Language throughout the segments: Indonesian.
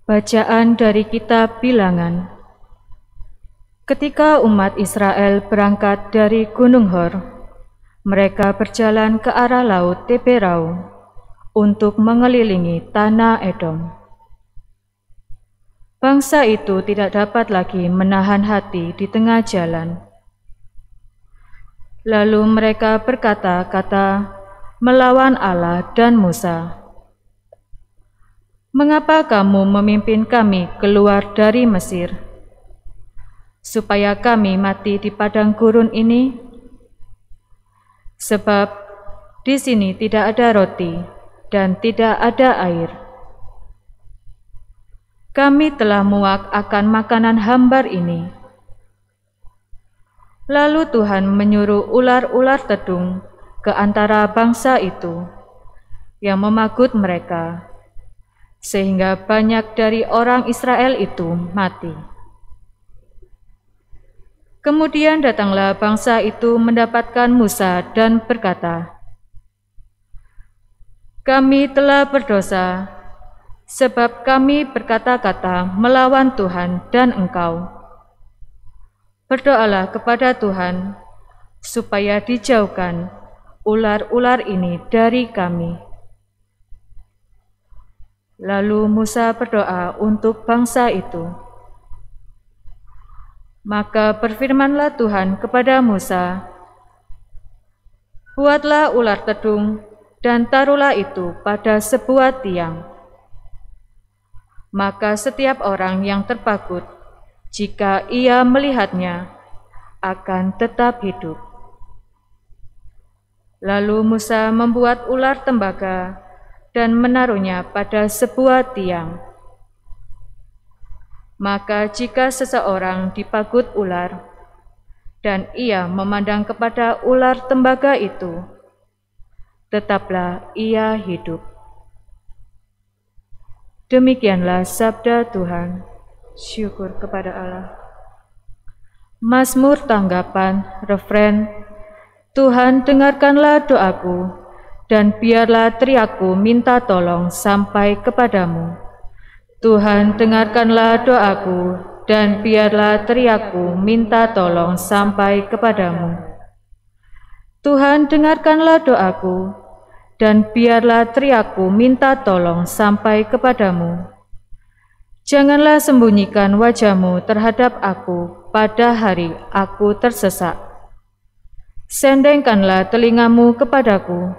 Bacaan dari Kitab Bilangan. Ketika umat Israel berangkat dari Gunung Hor, mereka berjalan ke arah laut Teberau untuk mengelilingi tanah Edom. Bangsa itu tidak dapat lagi menahan hati di tengah jalan. Lalu mereka berkata-kata melawan Allah dan Musa, "Mengapa kamu memimpin kami keluar dari Mesir, supaya kami mati di padang gurun ini? Sebab di sini tidak ada roti dan tidak ada air. Kami telah muak akan makanan hambar ini." Lalu Tuhan menyuruh ular-ular tedung ke antara bangsa itu yang memagut mereka, sehingga banyak dari orang Israel itu mati. Kemudian datanglah bangsa itu mendapatkan Musa dan berkata, "Kami telah berdosa, sebab kami berkata-kata melawan Tuhan dan engkau. Berdoalah kepada Tuhan, supaya dijauhkan ular-ular ini dari kami." Lalu Musa berdoa untuk bangsa itu. Maka berfirmanlah Tuhan kepada Musa, "Buatlah ular tedung dan taruhlah itu pada sebuah tiang. Maka setiap orang yang terpagut, jika ia melihatnya, akan tetap hidup." Lalu Musa membuat ular tembaga dan menaruhnya pada sebuah tiang. Maka jika seseorang dipagut ular, dan ia memandang kepada ular tembaga itu, tetaplah ia hidup. Demikianlah sabda Tuhan. Syukur kepada Allah. Mazmur tanggapan, refren. Tuhan, dengarkanlah doaku, dan biarlah teriakku minta tolong sampai kepadamu. Tuhan, dengarkanlah doaku, dan biarlah teriakku minta tolong sampai kepadamu. Tuhan, dengarkanlah doaku, dan biarlah teriakku minta tolong sampai kepadamu. Janganlah sembunyikan wajah-Mu terhadap aku pada hari aku tersesak. Sendengkanlah telinga-Mu kepadaku.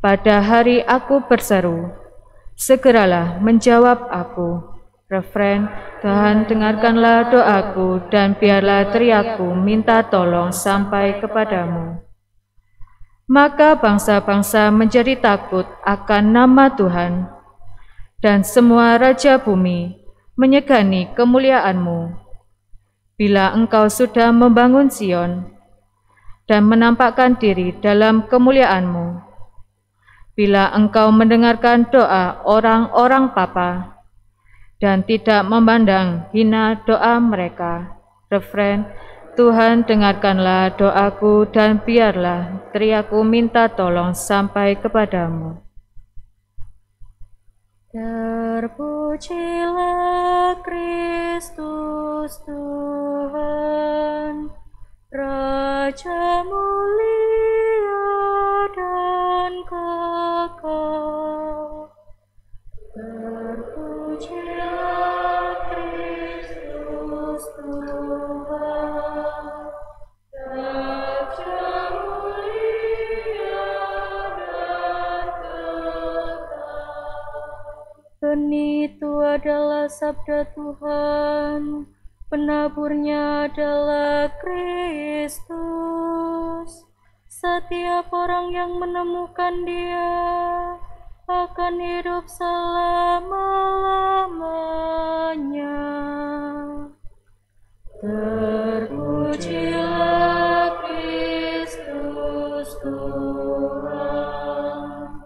Pada hari aku berseru, segeralah menjawab aku. Refren, Tuhan, dengarkanlah doaku, dan biarlah teriakku minta tolong sampai kepadamu. Maka bangsa-bangsa menjadi takut akan nama Tuhan, dan semua raja bumi menyegani kemuliaan-Mu. Bila Engkau sudah membangun Sion dan menampakkan diri dalam kemuliaan-Mu, bila Engkau mendengarkan doa orang-orang papa dan tidak memandang hina doa mereka. Refren, Tuhan, dengarkanlah doaku, dan biarlah teriakku minta tolong sampai kepadamu. Terpujilah Kristus Tuhan, Raja mulia dan kekal. Terpujilah Kristus Tuhan, Raja mulia dan kekal. Benih itu adalah sabda Tuhan, penaburnya adalah Kristus. Setiap orang yang menemukan Dia akan hidup selama-lamanya. Terpujilah Kristus Tuhan,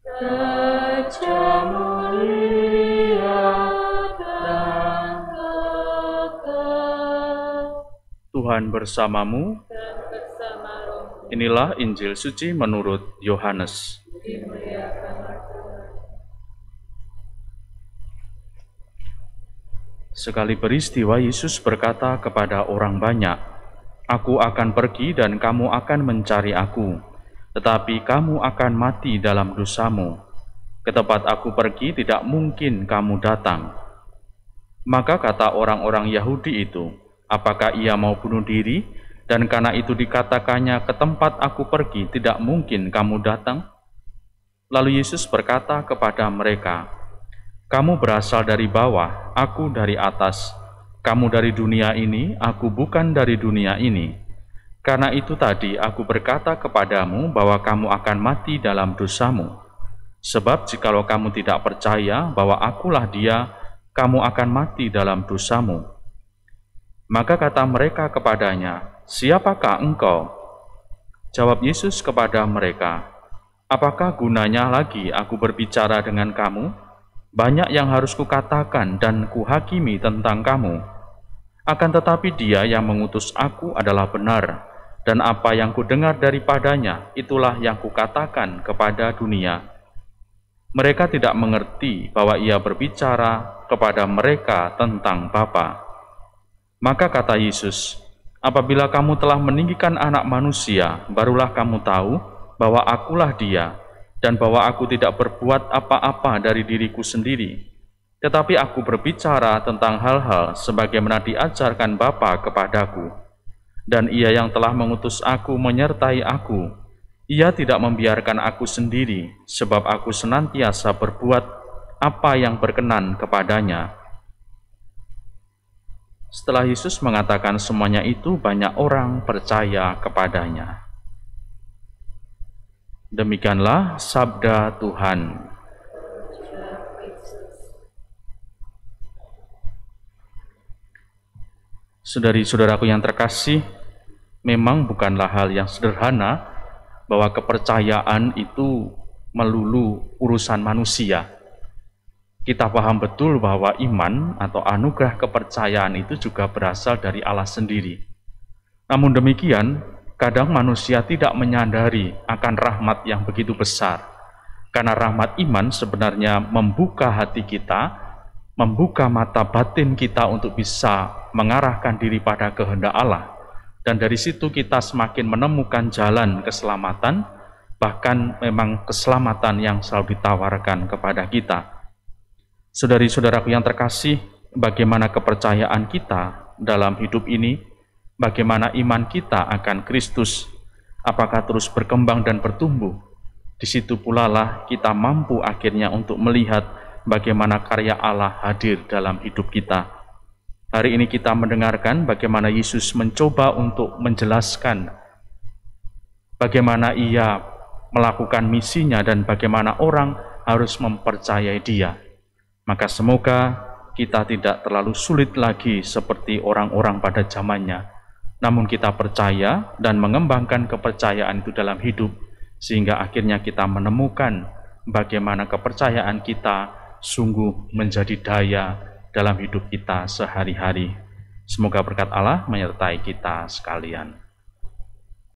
Raja mulia dan kekal. Tuhan bersamamu. Inilah Injil suci menurut Yohanes. Sekali peristiwa Yesus berkata kepada orang banyak, "Aku akan pergi dan kamu akan mencari aku, tetapi kamu akan mati dalam dosamu. Ke tempat aku pergi tidak mungkin kamu datang." Maka kata orang-orang Yahudi itu, "Apakah ia mau bunuh diri? Dan karena itu dikatakannya, ke tempat aku pergi tidak mungkin kamu datang?" Lalu Yesus berkata kepada mereka, "Kamu berasal dari bawah, aku dari atas. Kamu dari dunia ini, aku bukan dari dunia ini. Karena itu tadi aku berkata kepadamu bahwa kamu akan mati dalam dosamu. Sebab jikalau kamu tidak percaya bahwa akulah Dia, kamu akan mati dalam dosamu." Maka kata mereka kepadanya, "Siapakah engkau?" Jawab Yesus kepada mereka, "Apakah gunanya lagi aku berbicara dengan kamu? Banyak yang harus kukatakan dan kuhakimi tentang kamu. Akan tetapi Dia yang mengutus aku adalah benar, dan apa yang kudengar daripadanya, itulah yang kukatakan kepada dunia." Mereka tidak mengerti bahwa Ia berbicara kepada mereka tentang Bapa. Maka kata Yesus, "Apabila kamu telah meninggikan Anak Manusia, barulah kamu tahu bahwa akulah Dia, dan bahwa aku tidak berbuat apa-apa dari diriku sendiri, tetapi aku berbicara tentang hal-hal sebagaimana diajarkan Bapa kepadaku. Dan Ia yang telah mengutus aku menyertai aku. Ia tidak membiarkan aku sendiri, sebab aku senantiasa berbuat apa yang berkenan kepadanya." Setelah Yesus mengatakan semuanya itu, banyak orang percaya kepadanya. Demikianlah sabda Tuhan. Saudari-saudaraku yang terkasih, memang bukanlah hal yang sederhana bahwa kepercayaan itu melulu urusan manusia. Kita paham betul bahwa iman atau anugerah kepercayaan itu juga berasal dari Allah sendiri. Namun demikian, kadang manusia tidak menyadari akan rahmat yang begitu besar. Karena rahmat iman sebenarnya membuka hati kita, membuka mata batin kita untuk bisa mengarahkan diri pada kehendak Allah. Dan dari situ kita semakin menemukan jalan keselamatan, bahkan memang keselamatan yang selalu ditawarkan kepada kita. Saudari-saudaraku yang terkasih, bagaimana kepercayaan kita dalam hidup ini? Bagaimana iman kita akan Kristus? Apakah terus berkembang dan bertumbuh? Di situ pula lah kita mampu akhirnya untuk melihat bagaimana karya Allah hadir dalam hidup kita. Hari ini kita mendengarkan bagaimana Yesus mencoba untuk menjelaskan bagaimana Ia melakukan misinya dan bagaimana orang harus mempercayai Dia. Maka semoga kita tidak terlalu sulit lagi seperti orang-orang pada zamannya, namun kita percaya dan mengembangkan kepercayaan itu dalam hidup, sehingga akhirnya kita menemukan bagaimana kepercayaan kita sungguh menjadi daya dalam hidup kita sehari-hari. Semoga berkat Allah menyertai kita sekalian.